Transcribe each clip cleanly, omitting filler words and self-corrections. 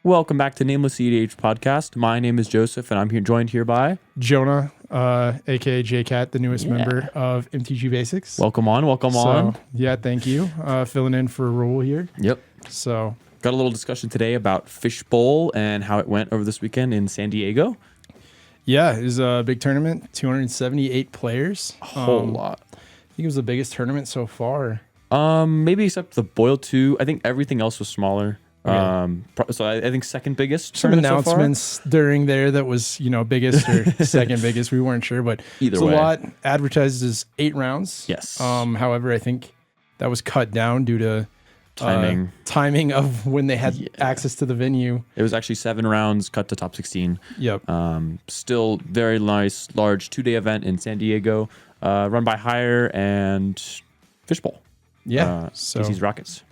Welcome back to Nameless cEDH podcast. My name is Joseph, and I'm here joined here by Jonah, aka JCat, the newest member of MTG Basics. welcome on. Yeah, thank you. Filling in for Rule here. Yep. So Got a little discussion today about Fishbowl and how it went over this weekend in San Diego. yeah, it was a big tournament. 278 players. A whole lot. I think it was the biggest tournament so far. Maybe except the Boil 2. I think everything else was smaller. Okay. So I think second biggest. Some tournament so far. announcements during there that was, biggest or second biggest. We weren't sure, but Either it's way. a lot. Advertised as 8 rounds. Yes. However, I think that was cut down due to Timing. of when they had access to the venue. It was actually 7 rounds, cut to top 16. Yep. Still very nice, large 2-day event in San Diego, run by Hire and Fishbowl. Yeah. PC's Rockets.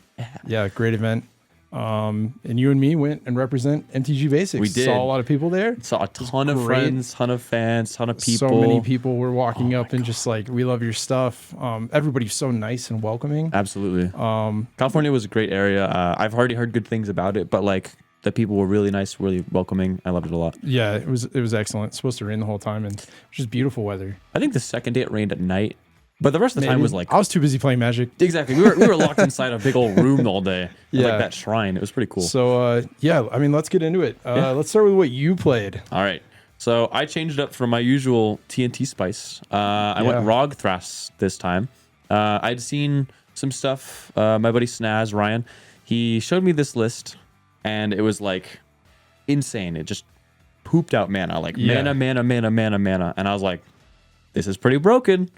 Yeah, great event. And you and me went and represent MTG Basics. We did. Saw a lot of people there. Saw a ton of great. friends, ton of fans, ton of people. So many people were walking up and just like, we love your stuff. Everybody's so nice and welcoming. Absolutely. California was a great area. I've already heard good things about it, but like the people were really nice, really welcoming. I loved it a lot. Yeah, it was excellent. It's supposed to rain the whole time and it was just beautiful weather. I think the second day it rained at night, but the rest of the time was like I was too busy playing Magic. exactly. We were locked inside a big old room all day. Yeah. Like that shrine. It was pretty cool. So let's get into it. Let's start with what you played. All right. So I changed up from my usual TnT Spice. I went Rog-Thras this time. I'd seen some stuff. My buddy Snaz, Ryan, he showed me this list, and it was like insane. It just pooped out mana, like mana. And I was like, this is pretty broken.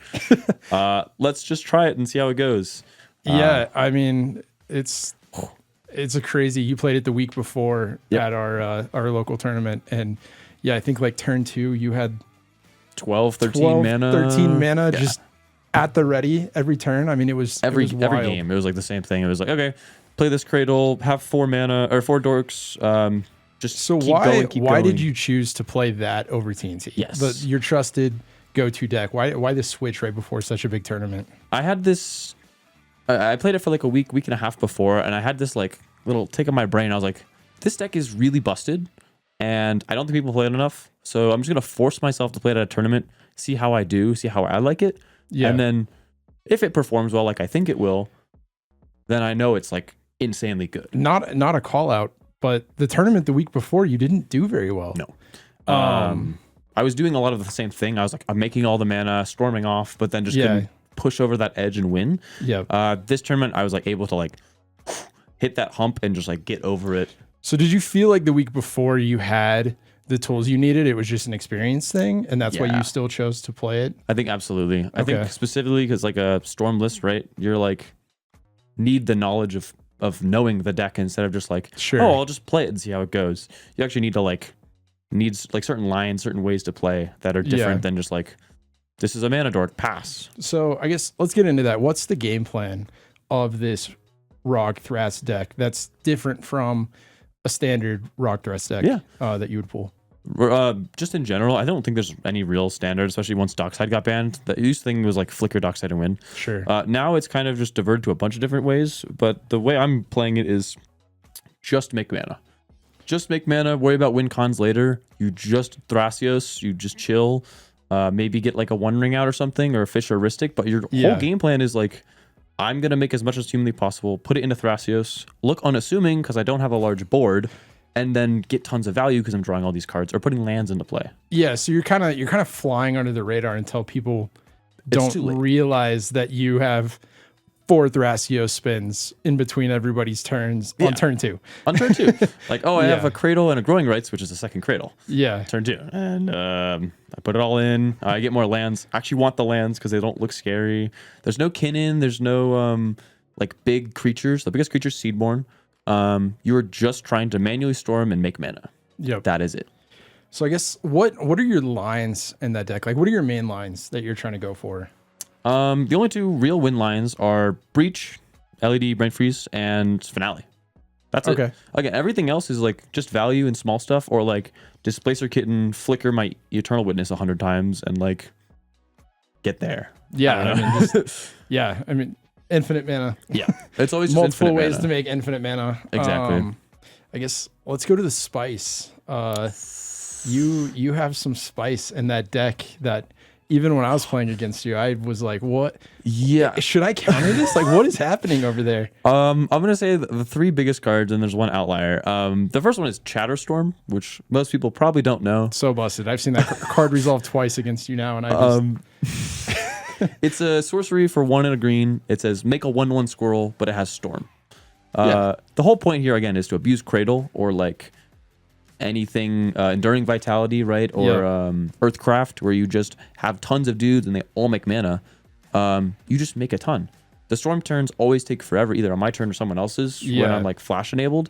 Let's just try it and see how it goes. Yeah, I mean, it's a crazy. You played it the week before at our local tournament, and yeah, I think like turn 2 you had 13 mana just at the ready every turn. I mean, it was every wild. game. It was like the same thing. It was like, okay, play this Cradle, have 4 mana or 4 dorks. Just So keep why going. did you choose to play that over TNT? Yes. Your trusted go-to deck. Why the switch right before such a big tournament? I had this. I played it for like a week and a half before, and I had this like little tick in my brain. I was like, this deck is really busted, and I don't think people play it enough. So I'm just gonna force myself to play it at a tournament, see how I do, see how I like it, and then if it performs well, like I think it will, then I know it's like insanely good. Not a call out, but the tournament the week before you didn't do very well. No. I was doing a lot of the same thing. I was like, I'm making all the mana, storming off, but then just couldn't push over that edge and win. Yeah. This tournament, I was like able to like hit that hump and just like get over it. So did you feel like the week before you had the tools you needed? It was just an experience thing, and that's why you still chose to play it? I think absolutely. I Okay. think specifically because like a storm list, right? You're like need the knowledge of knowing the deck instead of just like, Sure. oh, I'll just play it and see how it goes. You actually need to needs like certain lines, certain ways to play that are different than just like, this is a mana dork, pass. So I guess let's get into that. What's the game plan of this Rog-Thras deck that's different from a standard Rog-Thras deck that you would pull? Just in general, I don't think there's any real standard, especially once Dockside got banned. The used thing was like flicker Dockside and win. Sure. Now it's kind of just diverted to a bunch of different ways, but the way I'm playing it is just make mana. Just make mana, worry about win cons later. You just Thrasios, you just chill. Maybe get like a One Ring out or something, or a Fish or Ristic, but your whole game plan is like, I'm going to make as much as humanly possible, put it into Thrasios, look unassuming because I don't have a large board, and then get tons of value because I'm drawing all these cards or putting lands into play. Yeah, so you're kind of flying under the radar until people don't realize that you have 4 Thrasios spins in between everybody's turns on turn 2. On turn 2. Like, oh, I have a Cradle and a Growing Rights, which is the second Cradle. Yeah. Turn 2. And I put it all in. I get more lands. I actually want the lands because they don't look scary. There's no Kinnan. There's no like big creatures. The biggest creature's Seedborn. You're just trying to manually storm and make mana. Yep. That is it. So I guess what are your lines in that deck? Like, what are your main lines that you're trying to go for? The only 2 real win lines are Breach, LED, Brain Freeze, and Finale. That's it. Again, everything else is like just value and small stuff, or like Displacer Kitten, flicker my Eternal Witness 100 times, and like get there. Yeah, I mean, infinite mana. Yeah, it's always just multiple ways mana. to make infinite mana. Exactly. I guess let's go to the spice. You have some spice in that deck that even when I was playing against you, I was like, what? Yeah. Should I counter this? Like, what is happening over there? I'm going to say the three biggest cards, and there's one outlier. The first one is Chatterstorm, which most people probably don't know. So busted. I've seen that card resolve twice against you now, and I just... It's a sorcery for 1 and a green. It says make a 1/1 squirrel, but it has Storm. The whole point here, again, is to abuse Cradle or like anything Enduring Vitality, right? Or Earthcraft, where you just have tons of dudes and they all make mana. You just make a ton. The Storm turns always take forever, either on my turn or someone else's. When I'm like flash enabled,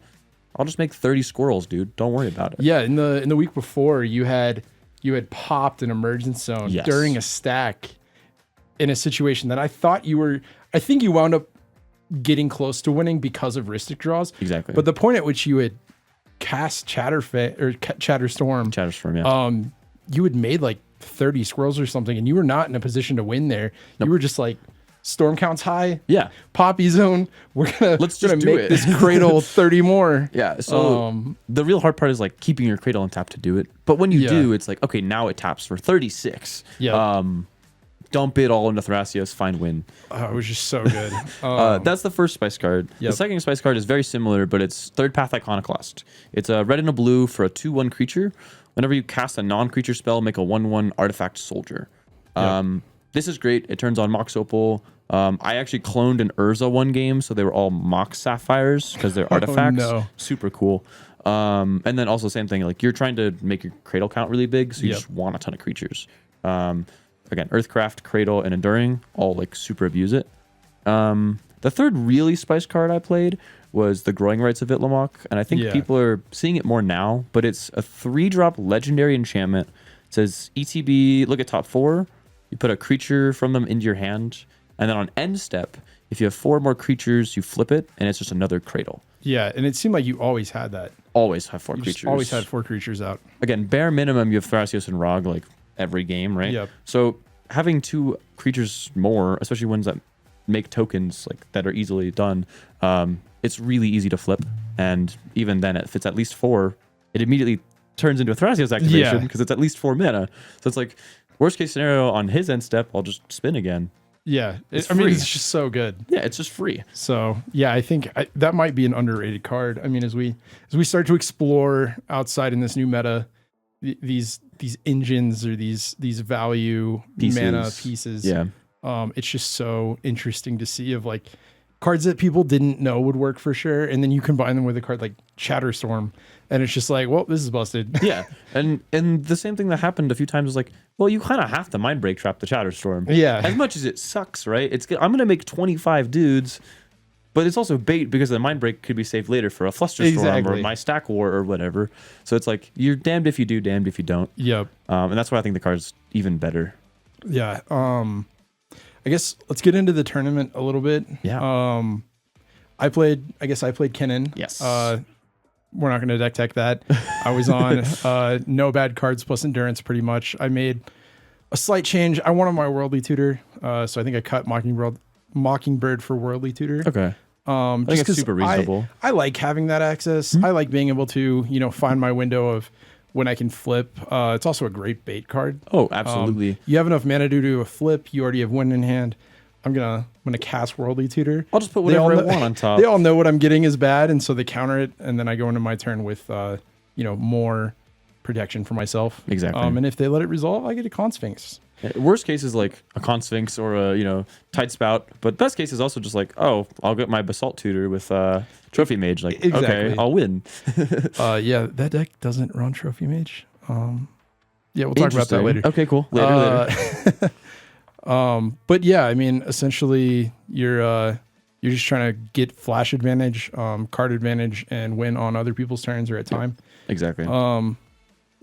I'll just make 30 squirrels, dude. Don't worry about it. Yeah, in the week before, you had popped an Emergence Zone during a stack in a situation that I think you wound up getting close to winning because of Rhystic draws. Exactly. But the point at which you had cast Chatterstorm, you had made like 30 squirrels or something, and you were not in a position to win there. Nope. You were just like, Storm counts high. Yeah. Poppy Zone. Let's make this Cradle 30 more. Yeah. So the real hard part is like keeping your Cradle on tap to do it. But when you do, it's like, okay, now it taps for 36. Yeah. Dump it all into Thrasios, find win. Oh, it was just so good. That's the first Spice card. Yep. The second Spice card is very similar, but it's Third Path Iconoclast. It's a red and a blue for a 2/1 creature. Whenever you cast a non-creature spell, make a 1/1 artifact soldier. This is great. It turns on Mox Opal. I actually cloned an Urza one game, so they were all Mox Sapphires because they're artifacts. Oh, no. Super cool. And then also same thing, like you're trying to make your Cradle count really big, so you just want a ton of creatures. Again, Earthcraft, Cradle, and Enduring all like super abuse it. The third really Spice card I played was the Growing Rights of Itlamok, and I think people are seeing it more now, but it's a 3-drop legendary enchantment. It says ETB, look at top 4, you put a creature from them into your hand, and then on end step, if you have 4 more creatures, you flip it, and it's just another Cradle. Yeah, and it seemed like you always had that. Always have 4 creatures. Always had 4 creatures out. Again, bare minimum, you have Thrasios and Rog, like, every game, right? Yep. So having 2 creatures more, especially ones that make tokens like that are easily done, it's really easy to flip. And even then, if it's at least 4, it immediately turns into a Thrasios activation because it's at least 4 mana. So it's like worst case scenario on his end step, I'll just spin again. Yeah, I mean, it's just so good. Yeah, it's just free. So yeah, I think that might be an underrated card. I mean, as we start to explore outside in this new meta, these engines or these value mana pieces. Yeah. It's just so interesting to see of like cards that people didn't know would work for sure, and then you combine them with a card like Chatterstorm, and it's just like, well, this is busted. Yeah, and the same thing that happened a few times was like, well, you kind of have to Mind Break trap the Chatterstorm. Yeah. As much as it sucks, right? I'm gonna make 25 dudes. But it's also bait because the Mind Break could be saved later for a Flusterstorm or my Stack War or whatever. So it's like, you're damned if you do, damned if you don't. Yep. And that's why I think the card's even better. Yeah. I guess let's get into the tournament a little bit. Yeah. I played Kennen. Yes. We're not going to deck tech that. I was on no bad cards plus endurance pretty much. I made a slight change. I wanted my Worldly Tutor. So I think I cut Mockingbird for Worldly Tutor. Okay. I think it's super reasonable. I like having that access. I like being able to, find my window of when I can flip. It's also a great bait card. Oh, absolutely. You have enough mana to do a flip. You already have Wind in hand. I'm gonna cast Worldly Tutor. I'll just put whatever I want on top. They all know what I'm getting is bad, and so they counter it, and then I go into my turn with more protection for myself. Exactly. And if they let it resolve, I get a Con Sphinx. Worst case is like a Con Sphinx or a Tide Spout, but best case is also just like, oh, I'll get my Basalt Tutor with Trophy Mage. Like, okay, I'll win. Yeah, that deck doesn't run Trophy Mage. Yeah, we'll talk about that later. Okay, cool. Later. But yeah, I mean, essentially, you're just trying to get flash advantage, card advantage, and win on other people's turns or at time. Exactly.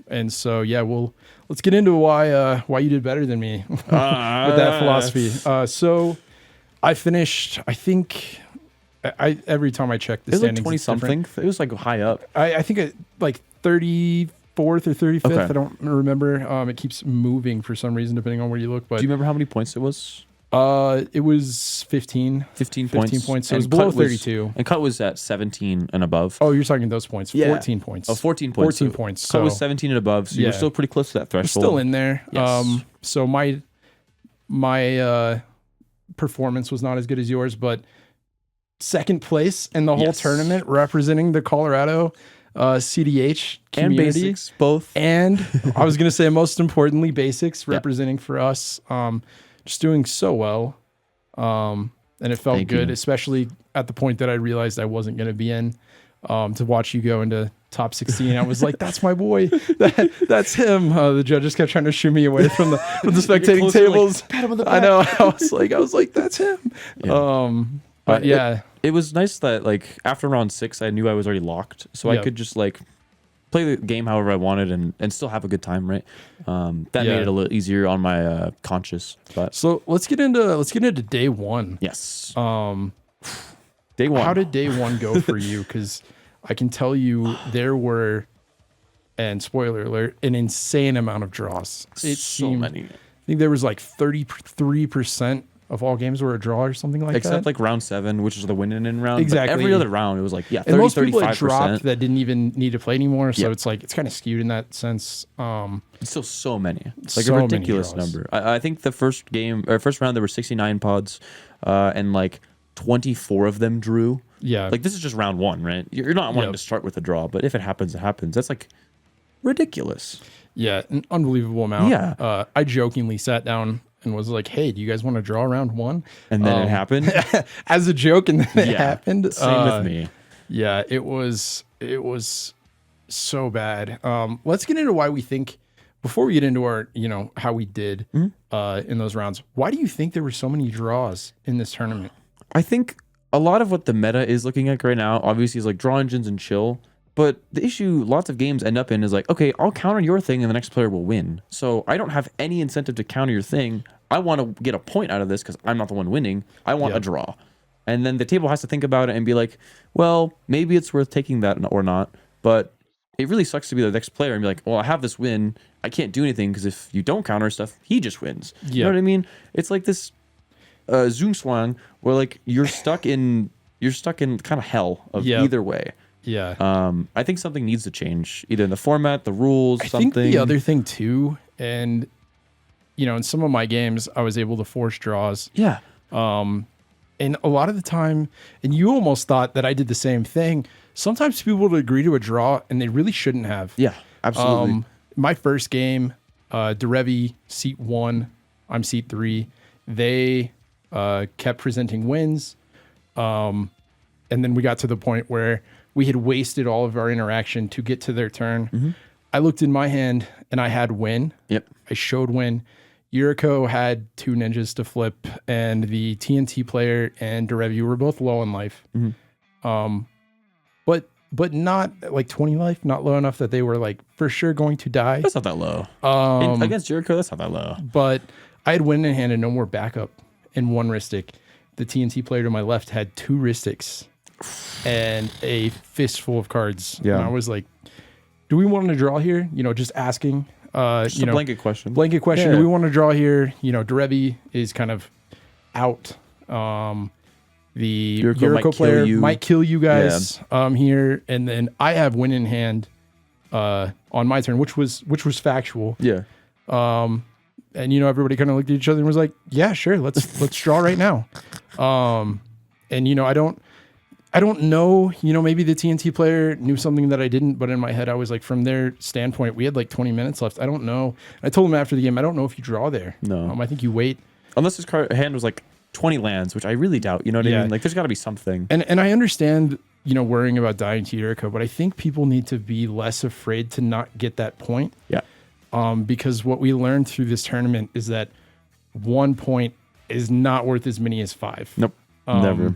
And so yeah, let's get into why you did better than me with that philosophy. So I finished, I think, every time I checked the standings, it was like 20 something. It was like high up. I think it like 34th or 35th. Okay. I don't remember. It keeps moving for some reason depending on where you look. But do you remember how many points it was? It was 15. 15 15 points. points. So it And was below cut was- 32. And cut was at 17 and above. Oh, you're talking those points. Yeah. 14 points. Oh, 14 points. 14 So points. Cut was So 17 and above, so you were Yeah. still pretty close to that we're threshold. still in there. Yes. So my performance was not as good as yours, but second place in the whole Yes. tournament, representing the Colorado cEDH And community. basics, both. And I was going to say, most importantly, basics representing for us. Just doing so well. And it felt Thank good, you. especially at the point that I realized I wasn't going to be in. To watch you go into top 16, I was like, "That's my boy. That's him." The judges kept trying to shoo me away from the spectating closer, like, tables. pat him on the I back. know. I was like, "That's him." Yeah. But yeah, It was nice that, like, after round 6, I knew I was already locked. So I Yep. could just, like, play the game however I wanted and still have a good time, right? That Yeah. made it a little easier on my conscience. But so let's get into day one. yes. Day Day 1. How did day one go for you? Because I can tell you there were, and spoiler alert, an insane amount of draws. It so seemed, many. I think there was like 33% of all games were a draw or something like Except that. like round 7, which is the win-in round. Exactly. But every other round, it was like, yeah, 30, And most people had 35%. dropped that didn't even need to play anymore. So Yeah. it's like, it's kind of skewed in that sense. It's still so many. Like So a many ridiculous draws. number. I think the first round, there were 69 pods, and like 24 of them drew. Yeah. Like, this is just round 1, right? You're not wanting Yep. to start with a draw, but if it happens, it happens. That's like ridiculous. Yeah, an unbelievable amount. Yeah. I jokingly sat down and was like, "Hey, do you guys want to draw round one?" And then it happened. As a joke, and then it Yeah. happened. Same with me. Yeah, it was so bad. Let's get into why we think, before we get into our, how we did Mm-hmm. in those rounds. Why do you think there were so many draws in this tournament? I think a lot of what the meta is looking at right now, obviously, is like draw engines and chill. But the issue lots of games end up in is like, okay, I'll counter your thing and the next player will win. So I don't have any incentive to counter your thing. I want to get a point out of this because I'm not the one winning. I want a draw. And then the table has to think about it and be like, well, maybe it's worth taking that or not. But it really sucks to be the next player and be like, well, I have this win. I can't do anything because if you don't counter stuff, he just wins. You know what I mean? It's like this Zungswang where like you're stuck in kind of hell of either way. Yeah. I think something needs to change, either in the format, the rules, I something. think the other thing too, and in some of my games, I was able to force draws. Yeah. And a lot of the time, and you almost thought that I did the same thing. Sometimes people would agree to a draw and they really shouldn't have. Yeah, absolutely. My first game, Derevi, seat 1, I'm seat 3. They kept presenting wins. And then we got to the point where we had wasted all of our interaction to get to their turn. Mm-hmm. I looked in my hand and I had win. Yep. I showed win. Yuriko had 2 ninjas to flip, and the TNT player and Derevi were both low in life. Mm-hmm. But not like 20 life, not low enough that they were like for sure going to die. That's not that low. Against Jericho, that's not that low. But I had win in hand and no more backup in 1 Ristic. The TNT player to my left had 2 Ristics and a fistful of cards. Yeah. And I was like, do we want to draw here? Just asking. Just a blanket question. Blanket question. Yeah. Do we want to draw here? Derevi is kind of out. The Yuriko Yuriko might kill player you. might kill you guys here. And then I have win in hand on my turn, which was factual. Yeah. And everybody kind of looked at each other and was like, "Yeah, sure, let's draw right now." And I don't know, maybe the TNT player knew something that I didn't, but in my head I was like, from their standpoint, we had like 20 minutes left. I don't know. I told him after the game, I don't know if you draw there. No. I think you wait. Unless his hand was like 20 lands, which I really doubt. You know what I mean? Like, there's got to be something. And I understand, worrying about dying to Yuriko, but I think people need to be less afraid to not get that point. Yeah. Because what we learned through this tournament is that 1 point is not worth as many as 5. Nope. Never.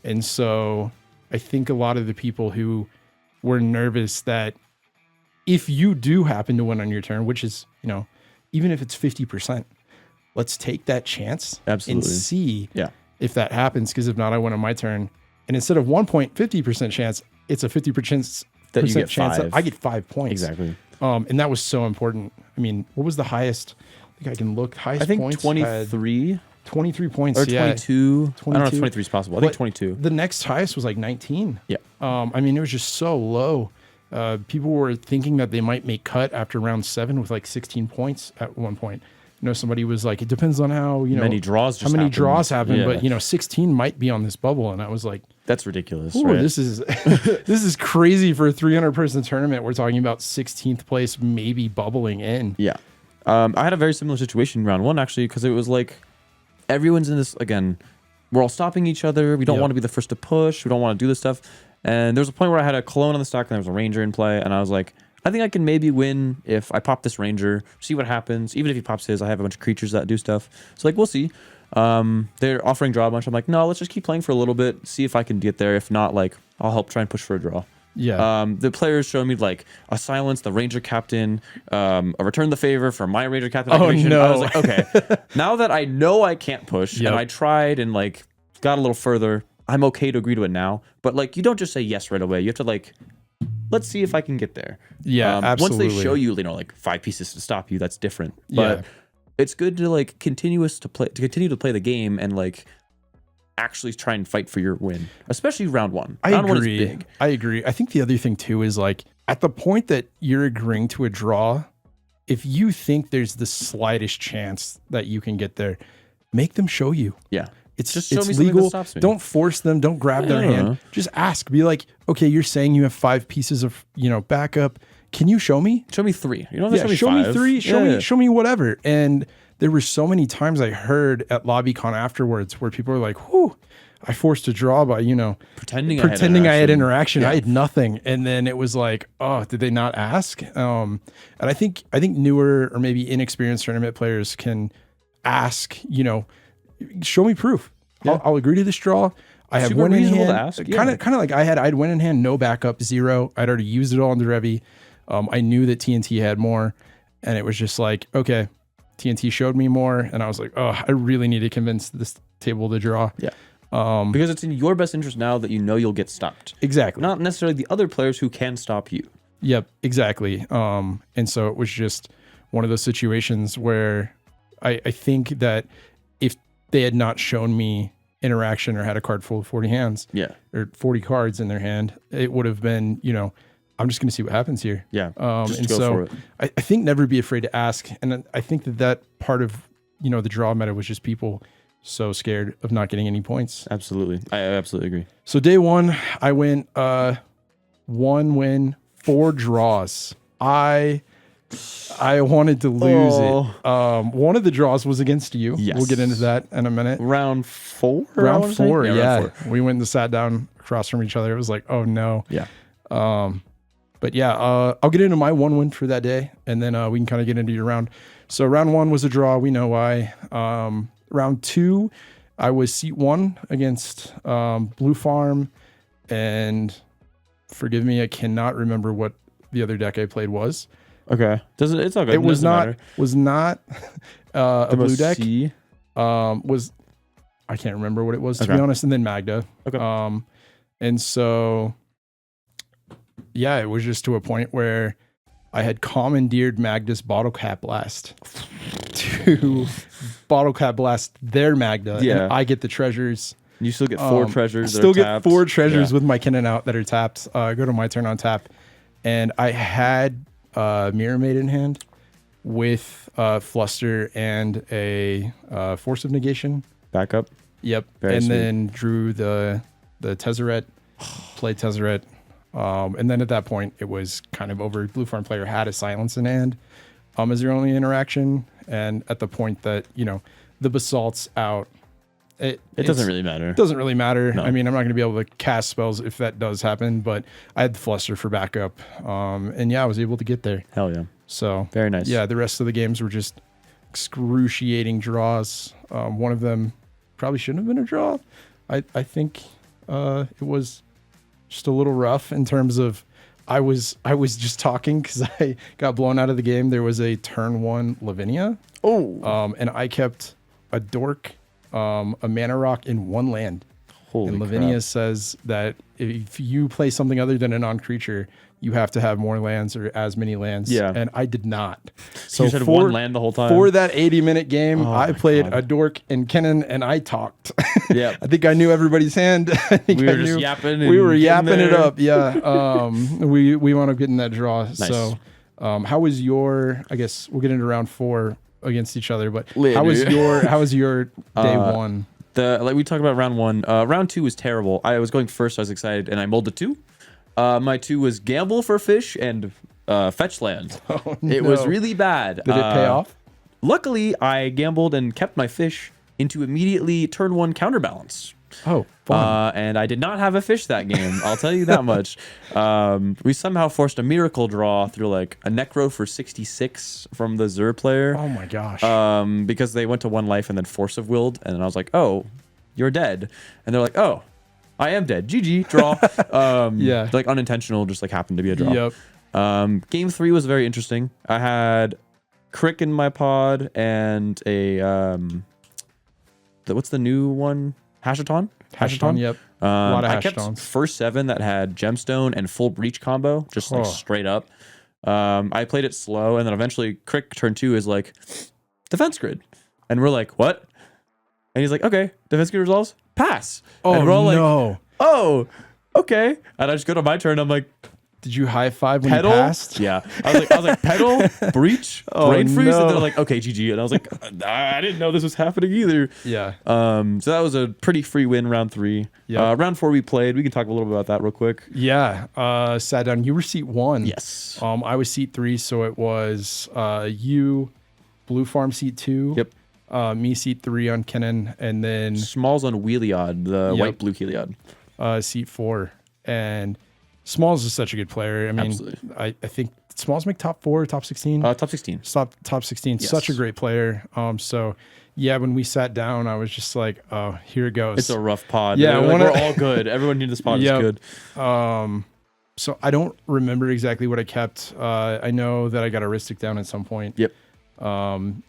And so I think a lot of the people who were nervous that if you do happen to win on your turn, which is, even if it's 50%, let's take that chance Absolutely. and see Yeah. if that happens. Because if not, I win on my turn. And instead of 1 point, 50% chance, it's a 50% That you get chance 5. that I get 5 points. Exactly. And that was so important. I mean, what was the highest? I think I can look. Highest I think points 23. 23 points. Or 22. I don't know if 22. 23 is possible. I think But 22. The next highest was like 19. Yeah. I mean, it was just so low. People were thinking that they might make cut after round 7 with like 16 points at one point. Somebody was like, it depends on how, many draws how many draws happen, Yeah. but 16 might be on this bubble. And I was like, that's ridiculous. ooh, Right? this is this is crazy for a 300 person tournament. We're talking about 16th place, maybe bubbling in. Yeah. I had a very similar situation in round 1, actually, because it was like everyone's in this, again, we're all stopping each other. We don't want to be the first to push. We don't want to do this stuff. And there was a point where I had a clone on the stock and there was a ranger in play. And I was like, I think I can maybe win if I pop this ranger, see what happens. Even if he pops his, I have a bunch of creatures that do stuff. So like, we'll see. They're offering draw a bunch. I'm like, no, let's just keep playing for a little bit, see if I can get there. If not, like, I'll help try and push for a draw. Yeah. The players showed me like a silence the ranger captain, a return the favor for my ranger captain. Activation. No. I was like, okay, now that I know I can't push and I tried and like got a little further, I'm okay to agree to it now. But like, you don't just say yes right away. You have to like, let's see if I can get there. Yeah, absolutely. Once they show you, like 5 pieces to stop you, that's different. But it's good to like continue to play the game and like actually try and fight for your win, especially round 1. Round 1 is big. I agree. I think the other thing too is like at the point that you're agreeing to a draw, if you think there's the slightest chance that you can get there, make them show you. Yeah. It's just show me legal. that stops me. Don't force them. Don't grab their hand. Just ask. Be like, okay, you're saying you have 5 pieces of backup. Can you show me? Show me 3. You don't have to show me 5. 3. Show me whatever. And there were so many times I heard at LobbyCon afterwards where people were like, "Whew, I forced a draw by pretending I had interaction. I had nothing." And then it was like, "Oh, did they not ask?" And I think newer or maybe inexperienced tournament players can ask. Show me proof. Yeah. I'll agree to this draw. I have Super win in reasonable hand. to ask. Kind of like I'd win in hand, no backup, 0. I'd already used it all on the Revy. I knew that TNT had more, and it was just like, okay, TNT showed me more, and I was like, oh, I really need to convince this table to draw. Yeah. Because it's in your best interest now that you know you'll get stopped. Exactly. Not necessarily the other players who can stop you. Yep, exactly. And so it was just one of those situations where I think that if they had not shown me interaction or had a card full of 40 hands, or 40 cards in their hand, it would have been, I'm just going to see what happens here. Yeah. And so I think never be afraid to ask. And I think that part of, the draw meta was just people so scared of not getting any points. Absolutely. I absolutely agree. So day 1, I went 1 win, 4 draws. I wanted to lose it. One of the draws was against you. Yes. We'll get into that in a minute. Round 4? Round 4, yeah. Round 4. We went and sat down across from each other. It was like, oh no. Yeah. But yeah, I'll get into my 1 win for that day, and then we can kind of get into your round. So round 1 was a draw. We know why. Round 2, I was seat 1 against Blue Farm, and forgive me, I cannot remember what the other deck I played was. Okay. It's all good. It was not a blue deck. C? I can't remember what it was, to be honest. And then Magda. Okay. And so yeah, it was just to a point where I had commandeered Magda's Bottle Cap Blast to Bottle Cap Blast their Magda. Yeah. And I get the treasures. You still get 4 treasures. Still get 4 treasures with my Kinnan out that are tapped. Go to my turn on tap. And I had Mirror Maid in hand with Fluster and a Force of Negation. Backup. Yep. Very sweet. Then drew the Tezzeret, played Tezzeret. And then at that point, it was kind of over. Blue Farm player had a Silence in hand as their only interaction. And at the point that, the Basalt's out, it doesn't really matter. It doesn't really matter. No. I mean, I'm not going to be able to cast spells if that does happen, but I had the Fluster for backup. And yeah, I was able to get there. Hell yeah. So very nice. Yeah, the rest of the games were just excruciating draws. One of them probably shouldn't have been a draw. I think it was just a little rough in terms of I was just talking because I got blown out of the game. There was a turn 1 Lavinia. And I kept a Dork, a Mana Rock in 1 land. Holy and Lavinia crap. says that if you play something other than a non-creature, you have to have more lands or as many lands. Yeah. And I did not. So you just had one land the whole time? For that 80-minute game, I played God. a dork and Kennen, and I talked. Yeah. I think I knew everybody's hand. I think We were I just knew, yapping. we were and yapping getting it there. up. Yeah. We wound up getting that draw. Nice. So how was your, I guess we'll get into round 4 against each other, but Later. how was your day 1? Like we talked about round 1. Round 2 was terrible. I was going first, so I was excited, and I mulled a 2. My 2 was gamble for fish and fetch land. Oh, It was no. really bad. Did it pay off? Luckily, I gambled and kept my fish into immediately turn 1 counterbalance. Oh, fun. And I did not have a fish that game. I'll tell you that much. We somehow forced a miracle draw through like a Necro for 66 from the Zur player. Oh my gosh. Because they went to 1 life and then force of willed, and then I was like, "Oh, you're dead," and they're like, "Oh, I am dead. GG, draw." Yeah. Like unintentional, just like happened to be a draw. Yep. Game 3 was very interesting. I had Crick in my pod and a what's the new one? Hashaton. Yep. A lot of I kept Hashatons. first 7 that had gemstone and full breach combo, just like Oh. straight up. I played it slow, and then eventually Crick turn 2 is like defense grid, and we're like, what? And he's like, okay, defense grid resolves, pass. Oh, and we're all like, no. oh, okay. And I just go to my turn. I'm like, Did you high five when pedal? you passed? Yeah. I was like, pedal, breach, Oh, brain freeze, no. and they're like, okay, GG. And I was like, I didn't know this was happening either. Yeah. So that was a pretty free win, round 3. Yep. Round 4 we played. We can talk a little bit about that real quick. Yeah. Sat down. You were seat 1. Yes. I was seat 3, so it was you, Blue Farm seat 2. Yep. Me seat 3 on Kennen, and then Smalls on Wheeliod, the Yep. white blue Heliod. seat 4. And Smalls is such a good player. I mean, Absolutely. I think Smalls make top 4, top 16. Top 16. Top 16. Yes. Such a great player. So yeah, when we sat down, I was just like, oh, here it goes. It's a rough pod. Yeah, we're all good. Everyone in this pod Yep. is good. So I don't remember exactly what I kept. I know that I got Aristic down at some point. Yep.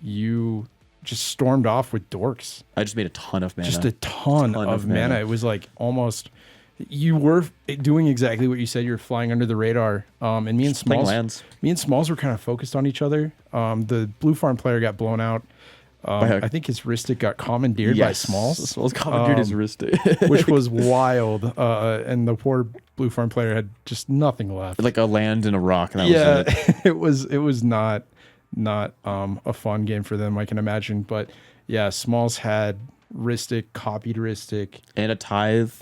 You just stormed off with dorks. I just made a ton of mana. Just a ton of mana. It was like almost. You were doing exactly what you said. You're flying under the radar. And me and Just playing Smalls, lands. were kind of focused on each other. The Blue Farm player got blown out. I think his Ristic got commandeered by Smalls. Smalls commandeered his Ristic. Which was wild. And the poor Blue Farm player had just nothing left. Like a land and a rock. And that was it. it was not a fun game for them, I can imagine. But yeah, Smalls had Ristic, copied Ristic, And a tithe.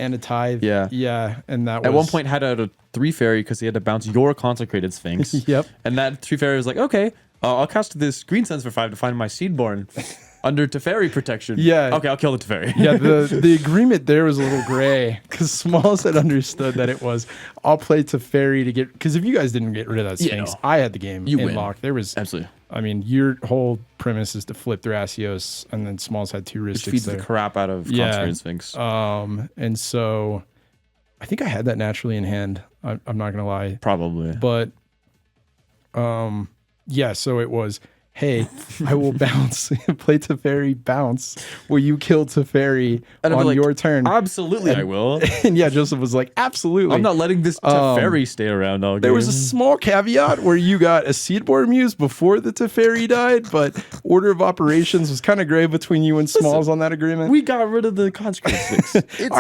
Yeah. Yeah. And that was At one point had a 3 fairy because he had to bounce your Consecrated Sphinx. Yep. And that 3 fairy was like, okay, I'll cast this green sense for 5 to find my Seedborn under Teferi protection. Yeah. Okay, I'll kill the Teferi. Yeah, the agreement there was a little gray because Smalls had understood that it was I'll play Teferi to get, because if you guys didn't get rid of that Sphinx, no. I had the game You in win. lock. There was Absolutely. I mean, your whole premise is to flip Thrasios, and then Smalls had 2 Which Ristics feeds there. the crap out of Yeah. Consecrated Sphinx. And so I think I had that naturally in hand. I'm not gonna lie, Probably. but yeah. So it was, hey, I will bounce, play Teferi, bounce. Will you kill Teferi And I'd be on like, your turn? Absolutely, I will. And yeah, Joseph was like, absolutely. I'm not letting this Teferi stay around all game. There was a small caveat where you got a Seedborn Muse before the Teferi died, but order of operations was kind of gray between you and Smalls on that agreement. We got rid of the Consecrated Sphinx.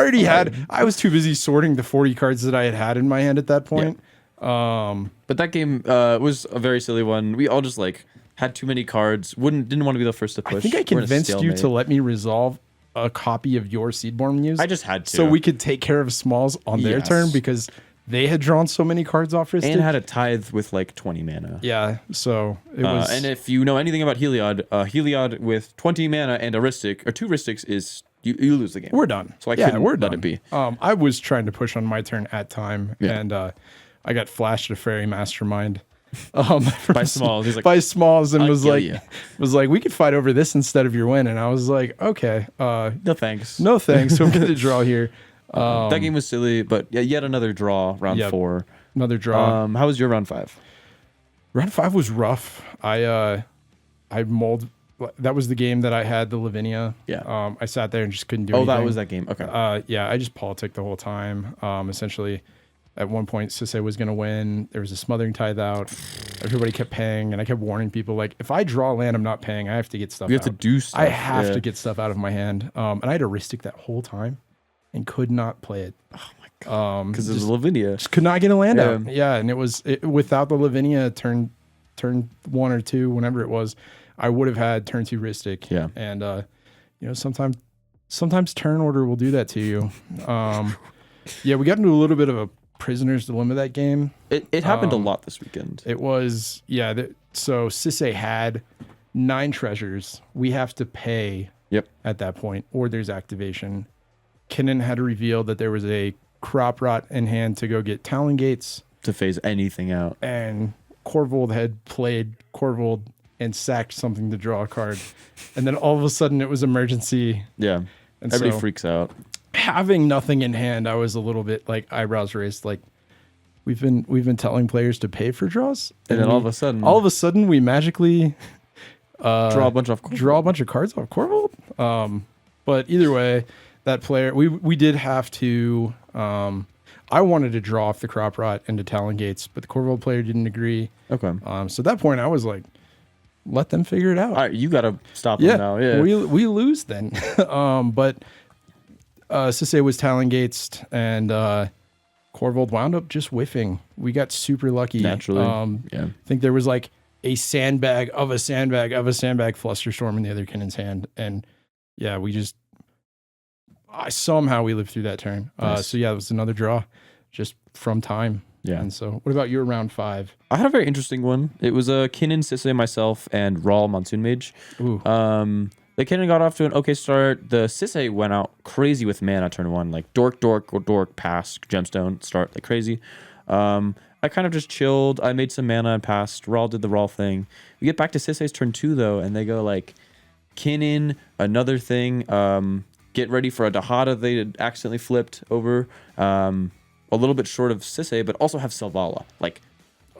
I was too busy sorting the 40 cards that I had in my hand at that point. But that game was a very silly one. We all just like had too many cards. Didn't want to be the first to push. I think I We're in a convinced you stalemate. to let me resolve a copy of your Seedborn Muse. I just had to. So we could take care of Smalls on their Yes. turn because they had drawn so many cards off Ristic. and had a tithe with like 20 mana. Yeah, so it was. And if you know anything about Heliod, Heliod with 20 mana and a Ristic or 2 Ristics is you lose the game. We're done. So I couldn't we're let done. it be. I was trying to push on my turn at time, and I got flashed a Fairy Mastermind. By Smalls, he's like, by Smalls, and I'll was kill like, you. we could fight over this instead of your win. And I was like, okay, no thanks. no thanks. I'm going to draw here. That game was silly, but yeah, yet another draw, round Yep. 4. Another draw. How was your round 5? Round 5 was rough. I mulled. That was the game that I had the Lavinia. Yeah. I sat there and just couldn't do Oh, anything. that was that game. Okay. Yeah, I just politicked the whole time. Essentially, At one point, cEDH was going to win. There was a smothering tithe out. Everybody kept paying, and I kept warning people, like, if I draw land, I'm not paying. I have to get stuff out. You have to do stuff. I have to get stuff out of my hand. And I had a Ristic that whole time and could not play it. Oh, my God. Because it was Lavinia. Just could not get a land out. Yeah, and it was without the Lavinia turn 1 or 2, whenever it was, I would have had turn 2 Ristic. Yeah. And, sometimes turn order will do that to you. Yeah, we got into a little bit of a prisoner's dilemma that game. It happened a lot this weekend. It was, so cEDH had 9 treasures. We have to pay at that point, or there's activation. Kinnan had revealed that there was a crop rot in hand to go get Talon Gates. To phase anything out. And Corvold had played Corvold and sacked something to draw a card. And then all of a sudden it was emergency. Yeah. And everybody freaks out. Having nothing in hand, I was a little bit like eyebrows raised. Like we've been telling players to pay for draws, and then all of a sudden we magically draw a bunch of cards off Corvold. But either way, that player we did have to. I wanted to draw off the crop rot into Talon Gates, but the Corvold player didn't agree. Okay. So at that point, I was like, let them figure it out. All right, you got to stop them now. Yeah, we lose then. But cEDH was Talon Gates, and Corvold wound up just whiffing. We got super lucky. Naturally. I think there was like a sandbag of a sandbag of a sandbag Flusterstorm in the other Kinnan's hand, and somehow we lived through that turn. Nice. So it was another draw, just from time. Yeah. And so, what about your round 5? I had a very interesting one. It was a Kinnan, cEDH, myself, and Rawl Monsoon Mage. Ooh. The Kinnan got off to an okay start. The cEDH went out crazy with mana turn 1, like dork, pass, gemstone, start like crazy. I kind of just chilled. I made some mana and passed. Rawl did the Rawl thing. We get back to cEDH's turn 2 though, and they go like Kinnan, another thing. Get ready for a Dahada they had accidentally flipped over. A little bit short of cEDH, but also have Selvala. Like,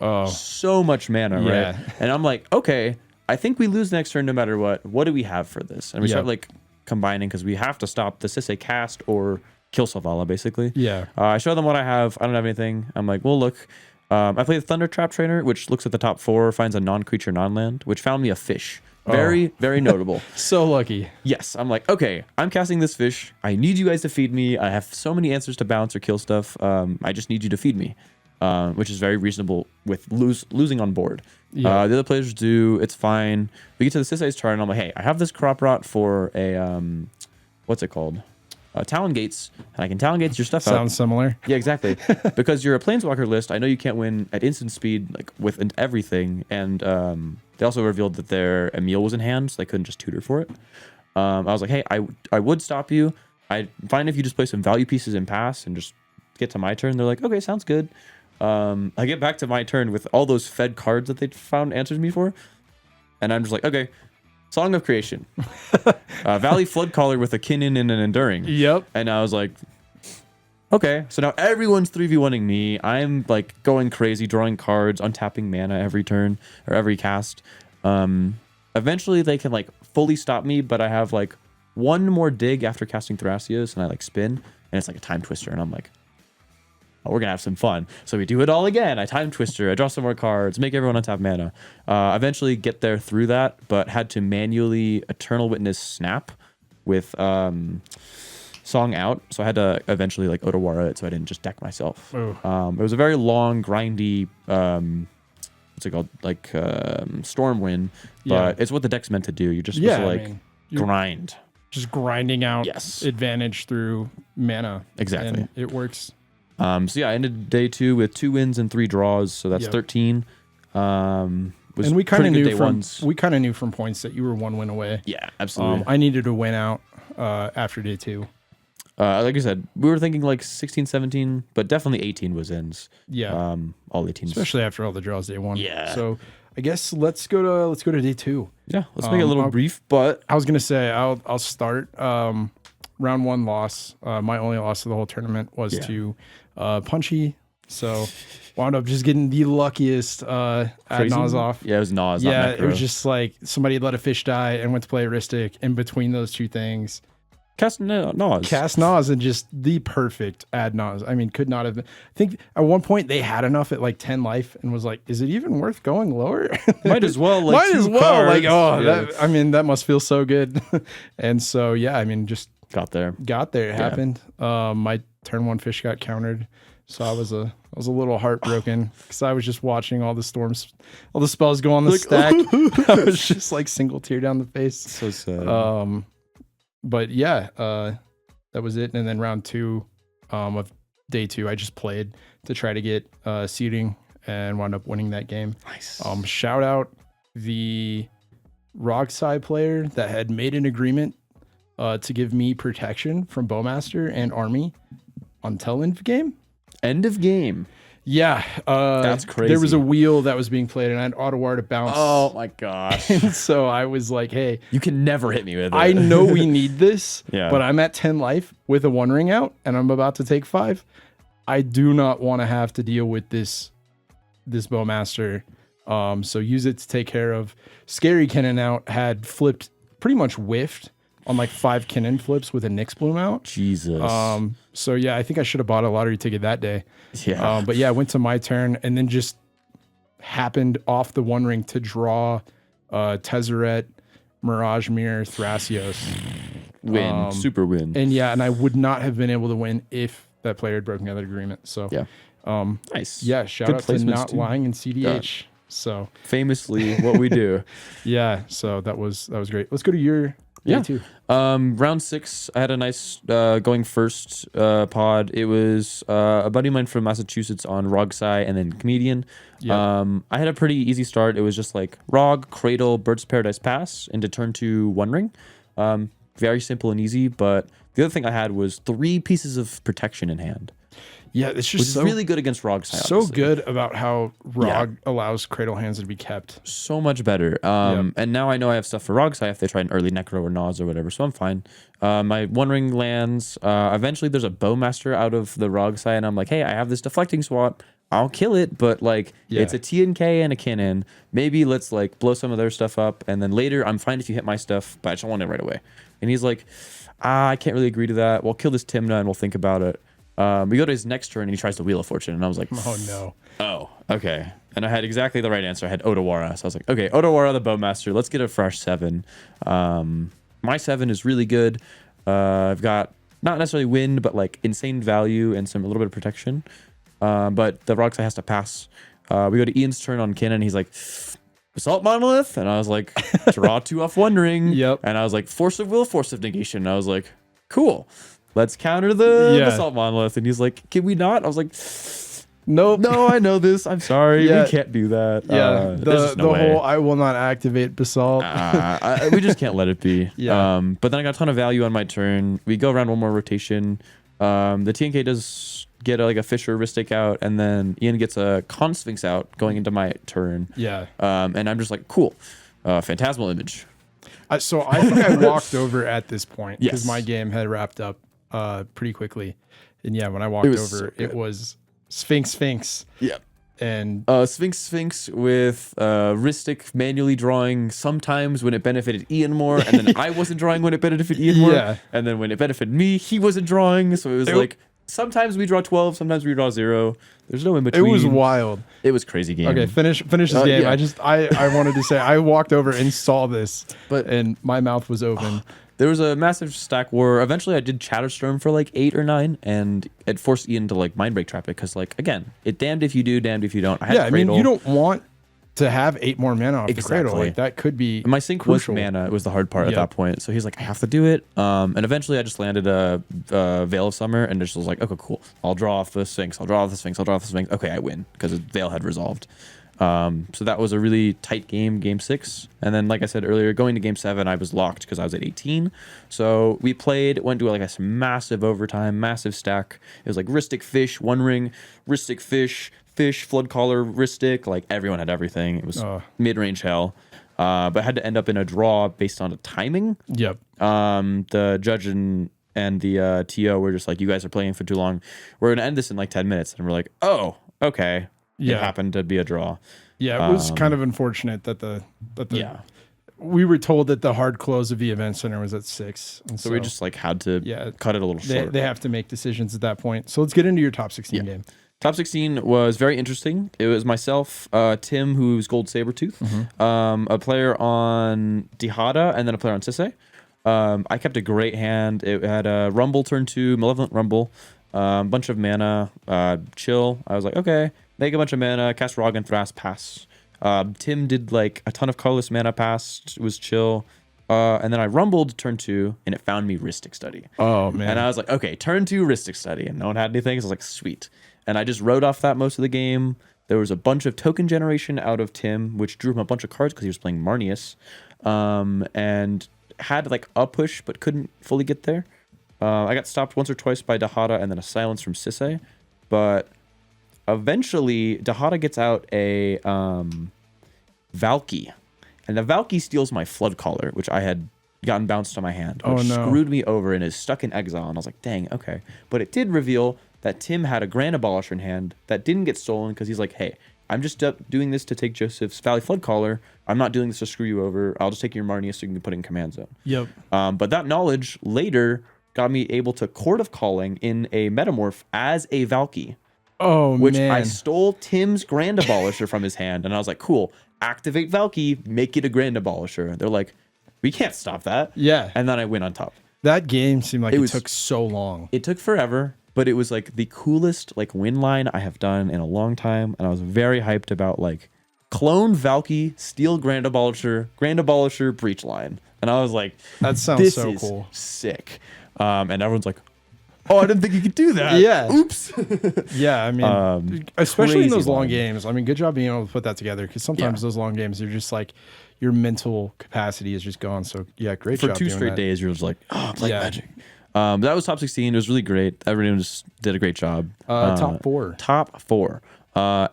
so much mana, right? And I'm like, okay, I think we lose next turn no matter what. What do we have for this? And we start like combining because we have to stop the cEDH cast or kill Selvala, basically. Yeah. I show them what I have. I don't have anything. I'm like, well, look. I play the Thunder Trap Trainer, which looks at the top 4, finds a non-creature, non-land, which found me a fish. Very, very notable. So lucky. Yes. I'm like, okay, I'm casting this fish. I need you guys to feed me. I have so many answers to bounce or kill stuff. I just need you to feed me, which is very reasonable with losing on board. Yeah. The other players do. It's fine. We get to the cEDH's turn, and I'm like, hey, I have this crop rot for a, what's it called? Talon Gates, and I can Talon Gates your stuff out. Sounds similar. Yeah, exactly. Because you're a Planeswalker list, I know you can't win at instant speed, like with everything, and they also revealed that their Emil was in hand, so they couldn't just tutor for it. I was like, hey, I would stop you. I'd fine if you just play some value pieces and pass and just get to my turn. They're like, okay, sounds good. I get back to my turn with all those fed cards that they found answers me for, and I'm just like, okay, Song of Creation, Valley Floodcaller with a Kinnan and an Enduring. Yep. And I was like, okay, so now everyone's 3v1ing me. I'm like going crazy, drawing cards, untapping mana every turn or every cast. Eventually they can like fully stop me, but I have like one more dig after casting Thrasios, and I like spin, and it's like a time twister, and I'm like, oh, we're gonna have some fun. So we do it all again. I time twister, I draw some more cards, make everyone untap mana. Eventually get there through that, but had to manually Eternal Witness snap with Song out. So I had to eventually like Otawara it so I didn't just deck myself. It was a very long, grindy, what's it called? Like Stormwind, but it's what the deck's meant to do. You're just supposed to like grind. Just grinding out advantage through mana. Exactly. And it works. So yeah, I ended day 2 with 2 wins and 3 draws, so that's 13. And we kind of knew from points that you were 1 win away. Yeah, absolutely. I needed to win out after day 2. Like I said, we were thinking like 16, 17, but definitely 18 was ins. Yeah. All 18s. Especially after all the draws day 1. Yeah. So I guess let's go to day 2. Yeah, let's make it a little brief, but I was gonna say I'll start. Round 1 loss. My only loss of the whole tournament was to Punchy. So wound up just getting the luckiest at Nas off. Yeah, it was Nas. Yeah, it was just like somebody let a fish die and went to play Aristic in between those two things. Cast Nas. Cast Nas and just the perfect ad Nas. I mean, could not have been. I think at one point they had enough at like 10 life and was like, is it even worth going lower? Might as well. Like Might as well. cards. Like, oh, Yeah. that, I mean, that must feel so good. And so, yeah, I mean, just Got there. It happened. My turn 1 fish got countered. So I was a little heartbroken because I was just watching all the spells go on the stack. I was just like single tear down the face. So sad. But yeah, that was it. And then round 2 of day 2, I just played to try to get seeding and wound up winning that game. Nice. Shout out the Rog-Thras player that had made an agreement to give me protection from Bowmaster and Army until end of game. End of game. Yeah. That's crazy. There was a wheel that was being played and I had Ottawa to bounce. Oh my gosh. And so I was like, hey, You can never hit me with it. I know we need this, Yeah. but I'm at 10 life with a 1 ring out and I'm about to take 5. I do not want to have to deal with this Bowmaster. So use it to take care of. Scary Cannon out had flipped, pretty much whiffed on like 5 Cannon flips with a Nyx Bloom out. Jesus. So yeah, I think I should have bought a lottery ticket that day. Yeah. But yeah, I went to my turn and then just happened off the 1 ring to draw Tezzeret, Mirage Mirror, Thrasios. Win. Super win. And yeah, and I would not have been able to win if that player had broken that agreement. So Yeah. Nice. yeah, shout Good out to placements, not too. lying in cEDH. So Famously, what we do. yeah, so that was great. Let's go to your Yeah. day 2. Round 6, I had a nice going first pod. It was a buddy of mine from Massachusetts on Rog-Thras and then Comedian. Yeah. I had a pretty easy start. It was just like Rog, Cradle, Birds of Paradise Pass into turn 2 One Ring. Very simple and easy, but the other thing I had was 3 pieces of protection in hand, Yeah, it's which just is really good against Rog-Thras. so honestly. good about how Rog allows Cradle hands to be kept. So much better. And now I know I have stuff for Rog-Thras if they try an early Necro or Nas or whatever, so I'm fine. My One Ring lands. Eventually there's a Bowmaster out of the Rog-Thras, and I'm like, hey, I have this deflecting swap. I'll kill it, but like it's a TNK and a Cannon. Maybe let's like blow some of their stuff up, and then later I'm fine if you hit my stuff, but I just don't want it right away. And he's like, I can't really agree to that. We'll kill this Timna and we'll think about it. We go to his next turn and he tries to Wheel of Fortune, and I was like, Oh no. oh, okay. And I had exactly the right answer. I had Otawara. So I was like, okay, Otawara the Bowmaster. Let's get a fresh 7. My 7 is really good. I've got not necessarily wind, but like insane value and a little bit of protection. But the Rog-Thras has to pass. We go to Ian's turn on Cannon. He's like, Assault Monolith. And I was like, draw 2 off 1 ring. Yep. And I was like, Force of Will, Force of Negation. And I was like, cool. Let's counter the Assault Monolith. And he's like, can we not? I was like, Nope. no, I know this. I'm sorry. Yeah. We can't do that. Yeah, there's just no way. whole I will not activate Basalt. We just can't let it be. Yeah. But then I got a ton of value on my turn. We go around 1 more rotation. The TNK does get like a Fish or a Ristic out, and then Ian gets a Consphinx out going into my turn. Yeah. And I'm just like, cool. Phantasmal Image. So I think I walked over at this point because Yes. my game had wrapped up pretty quickly. And yeah, when I walked was over, so good. it was Sphinx. Yeah. And Sphinx with Ristic manually drawing sometimes when it benefited Ian more, and then I wasn't drawing when it benefited Ian more. Yeah. And then when it benefited me, he wasn't drawing. So it was like sometimes we draw 12, sometimes we draw 0. There's no in it between. was wild. It was crazy game. Okay, finish this game. yeah. I wanted to say I walked over and saw this, But- and my mouth was open. There was a massive stack war. Eventually, I did Chatterstorm for like 8 or 9, and it forced Ian to like Mind Break Trap it because, like, again, it damned if you do, damned if you don't. I had Yeah, I mean, Cradle. you don't want to have 8 more mana off the Cradle. Exactly. Like that could be And my sync crucial. was mana. It was the hard part at Yep. that point. So he's like, I have to do it. And eventually, I just landed a Veil of Summer, and just was like, okay, cool. I'll draw off the Sphinx. I'll draw off the Sphinx. I'll draw off the Sphinx. Okay, I win because Veil had resolved. So that was a really tight game 6. And then, like I said earlier, going to game 7, I was locked because I was at 18. So we played, went to like a massive overtime, massive stack. It was like Ristic Fish, One Ring, Ristic Fish, Flood Collar, Ristic. Like everyone had everything. It was mid-range hell. But had to end up in a draw based on a timing. Yep. The judge and the TO were just like, you guys are playing for too long. We're going to end this in like 10 minutes. And we're like, oh, okay. Yeah. It happened to be a draw. Yeah, it was kind of unfortunate that the Yeah. we were told that the hard close of the event center was at 6. And So we just like had to cut it a little short. They have to make decisions at that point. So let's get into your top 16 game. Top 16 was very interesting. It was myself, Tim, who's Gold Sabertooth, a player on Dihada, and then a player on Sisse. I kept a great hand. It had a Rumble turn 2, Malevolent Rumble, bunch of mana, chill. I was like, okay, make a bunch of mana, cast Rog-Thras pass. Tim did like a ton of colorless mana pass. It was chill. And then I rumbled turn 2, and it found me Rhystic Study. Oh, man. And I was like, okay, turn 2 Rhystic Study. And no one had anything. So I was like, sweet. And I just wrote off that most of the game. There was a bunch of token generation out of Tim, which drew him a bunch of cards because he was playing Marnius. And had like a push, but couldn't fully get there. I got stopped once or twice by Dihada and then a silence from Sisse. But eventually, Dihada gets out a Valky. And the Valky steals my Flood Caller, which I had gotten bounced on my hand, which screwed me over and is stuck in exile. And I was like, dang, okay. But it did reveal that Tim had a Grand Abolisher in hand that didn't get stolen because he's like, hey, I'm just doing this to take Joseph's Valley Flood Caller. I'm not doing this to screw you over. I'll just take your Marnius so you can put it in command zone. Yep. But that knowledge later got me able to Court of Calling in a Metamorph as a Valky. Oh, which man. I stole Tim's Grand Abolisher from his hand. And I was like, cool, activate Valky, make it a Grand Abolisher. They're like, we can't stop that. Yeah. And then I went on top. That game seemed like it took so long. It took forever, but it was like the coolest like win line I have done in a long time. And I was very hyped about like clone Valky, steal Grand Abolisher, breach line. And I was like, that sounds this so is cool. Sick. And everyone's like, oh, I didn't think you could do that. Yeah. Oops. Yeah, I mean, especially in those long line. games. I mean, good job being able to put that together because sometimes those long games, you're just like, your mental capacity is just gone. So, yeah, great job. For 2 straight days, you're just like, oh, it's like magic. That was top 16. It was really great. Everyone just did a great job. Top 4. Top 4.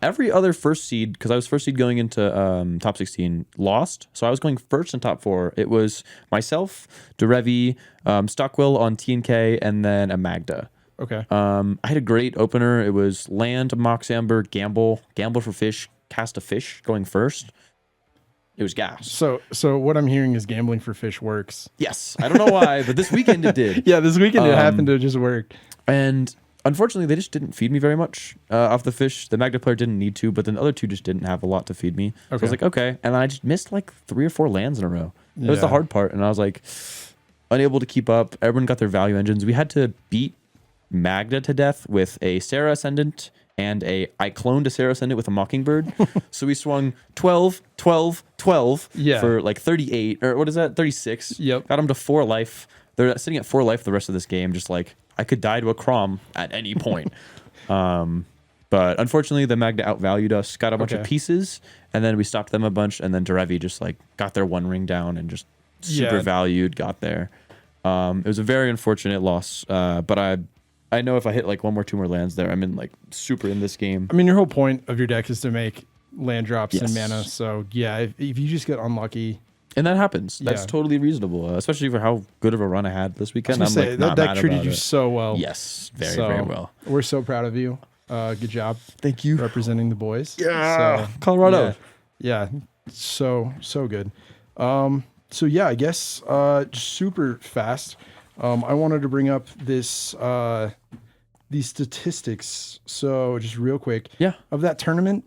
Every other first seed, because I was first seed going into top 16, lost. So I was going first in top 4. It was myself, Derevi, Stockwell on TNK, and then a Magda. Okay. I had a great opener. It was land, Mox Amber, gamble for fish, cast a fish going first. It was gas. So what I'm hearing is gambling for fish works. Yes. I don't know why, but this weekend it did. Yeah, this weekend it happened to just work. And unfortunately, they just didn't feed me very much off the fish. The Magda player didn't need to, but then the other 2 just didn't have a lot to feed me. So I was like, okay. And then I just missed like 3 or 4 lands in a row. It was the hard part. And I was like, unable to keep up. Everyone got their value engines. We had to beat Magda to death with a Sarah Ascendant and I cloned a Sarah Ascendant with a Mockingbird. So we swung 12, 12, 12 for like 38, or what is that? 36. Yep. Got them to 4 life. They're sitting at 4 life the rest of this game, just like, I could die to a Crom at any point. But unfortunately, the Magda outvalued us, got a bunch of pieces, and then we stopped them a bunch, and then Derevi just like got their 1 ring down and just super valued, got there. It was a very unfortunate loss, but I know if I hit like 1 more, 2 more lands there, I'm in like super in this game. I mean, your whole point of your deck is to make land drops and mana. So yeah, if you just get unlucky. And that happens. That's totally reasonable, especially for how good of a run I had this weekend. I'm like, that deck treated you so well. Yes, very well. We're so proud of you. Good job. Thank you. Representing the boys. Yeah. Colorado. Yeah. So good. So yeah, I guess super fast. I wanted to bring up these statistics. So just real quick. Yeah. Of that tournament,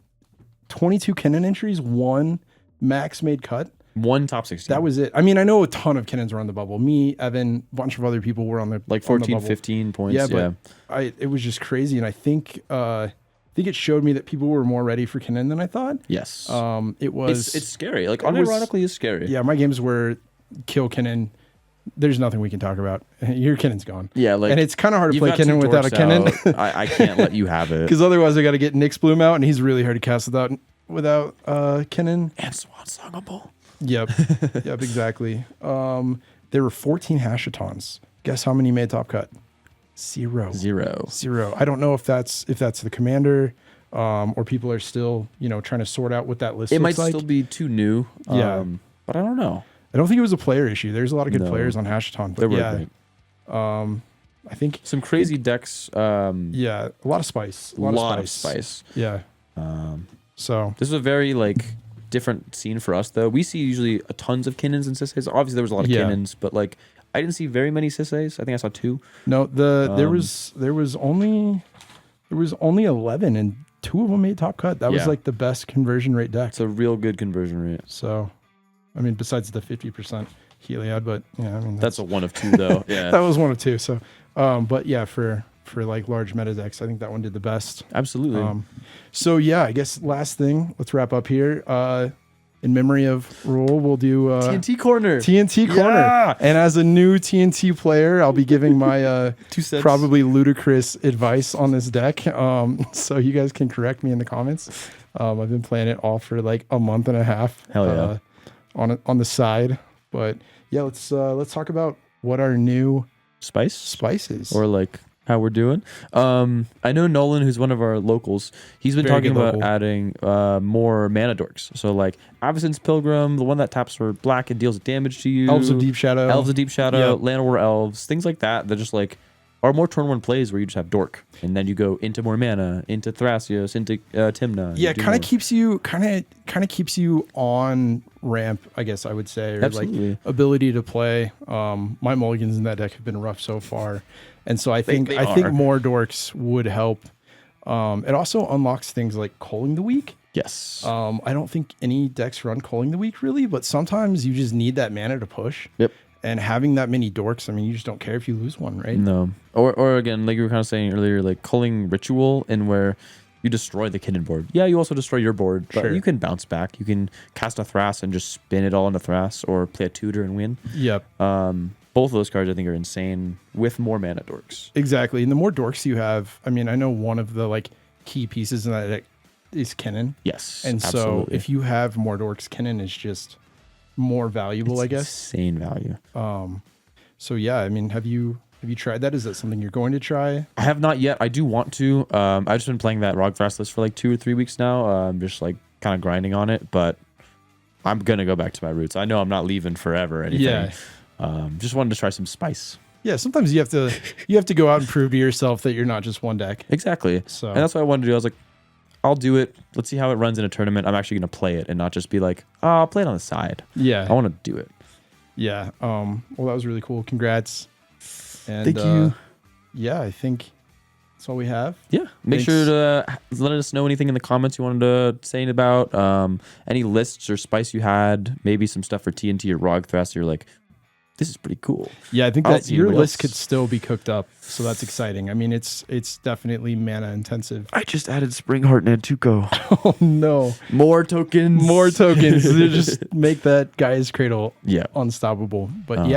22 Kennen entries, 1 max made cut. 1 top 16. That was it. I mean, I know a ton of Kennens were on the bubble. Me, Evan, a bunch of other people were on the like 14, 15 points. Yeah, but it was just crazy, and I think it showed me that people were more ready for Kennen than I thought. Yes. It was. It's scary. Like unironically, it's scary. Yeah, my games were kill Kennen. There's nothing we can talk about. Your Kennen's gone. Yeah, like, and it's kind of hard to play Kennen without a Kennen. I can't let you have it because otherwise I got to get Nyx Bloom out, and he's really hard to cast without Kennen and Swan Songable. Yep. Yep, exactly. There were 14 Hashatons. Guess how many made top cut? 0. 0. I don't know if that's the commander, or people are still, trying to sort out what that list it looks like. It might still be too new. Yeah. But I don't know. I don't think it was a player issue. There's a lot of good players on Hashaton. But there were great. I think some crazy decks. A lot of spice. A lot of spice. Yeah. So this is a very like different scene for us though. We see usually a tons of Kinnons and Sisseys. Obviously, there was a lot of Kinnons, but like I didn't see very many Sisseys. I think I saw 2. No, there was only 11, and 2 of them made top cut. That was like the best conversion rate deck. It's a real good conversion rate. So, I mean, besides the 50% Heliod, but yeah, I mean that's a 1 of 2 though. Yeah, that was 1 of 2. So, but yeah, for like large meta decks, I think that one did the best. Absolutely. So yeah, I guess last thing, let's wrap up here. In memory of Roll, we'll do TnT Corner. TnT Corner. Yeah! And as a new TnT player, I'll be giving my 2 cents. probably ludicrous advice on this deck. So you guys can correct me in the comments. I've been playing it all for like a month and a half. Hell yeah. On the side. But yeah, let's talk about what our new spices or like how we're doing. I know Nolan, who's one of our locals, he's been talking about adding more mana dorks. So like Avacyn's Pilgrim, the one that taps for black and deals damage to you. Elves of Deep Shadow, Land War Elves, things like that. That just like are more turn 1 plays where you just have dork and then you go into more mana, into Thrasios, into Tymna. Yeah, kind of keeps you on ramp, I guess I would say, or Absolutely. like ability to play. My mulligans in that deck have been rough so far, and so I think more dorks would help. It also unlocks things like Culling the Weak. Yes. I don't think any decks run Culling the Weak really, but sometimes you just need that mana to push. Yep. And having that many dorks, I mean, you just don't care if you lose one, right? No. Or again, like you were kind of saying earlier, like Culling Ritual, and where you destroy the Kinnon board. Yeah, you also destroy your board, but you can bounce back. You can cast a Thras and just spin it all into Thras, or play a Tutor and win. Yep. Both of those cards I think are insane with more mana dorks. Exactly. And the more dorks you have, I mean, I know one of the like key pieces in that deck is Kinnon. Yes. And absolutely. so if you have more dorks, Kinnon is just more valuable, I guess. Insane value. So yeah, I mean, have you tried that? Is that something you're going to try? I have not yet. I do want to. I've just been playing that Rog-Thras list for like 2 or 3 weeks now. Just like kind of grinding on it, but I'm gonna go back to my roots. I know I'm not leaving forever or anything. Yeah. Just wanted to try some spice. Yeah, sometimes you have to go out and prove to yourself that you're not just one deck. Exactly. So and that's what I wanted to do. I was like, I'll do it. Let's see how it runs in a tournament. I'm actually going to play it and not just be like, oh, I'll play it on the side. Yeah. I want to do it. Yeah. Well, that was really cool. Congrats. And, thank you. Yeah, I think that's all we have. Yeah. Make sure to let us know anything in the comments you wanted to say about. Any lists or spice you had. Maybe some stuff for TNT or Rog-Thras. You're like, this is pretty cool. Yeah, I think that your list could still be cooked up, so that's exciting. I mean, it's definitely mana intensive. I just added Springheart and Tuco. Oh no, more tokens. Just make that Gaia's Cradle unstoppable. But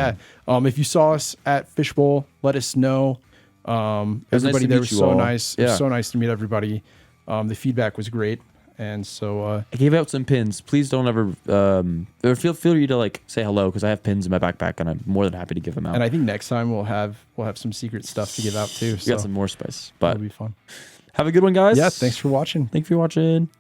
if you saw us at Fishbowl, let us know. Everybody there was so nice. It was so nice to meet everybody. The feedback was great. And so I gave out some pins. Please don't ever or feel free to like say hello, because I have pins in my backpack and I'm more than happy to give them out. And I think next time we'll have some secret stuff to give out too. We got some more spice, but it'll be fun. Have a good one, guys. Yeah, thanks for watching. Thank you for watching.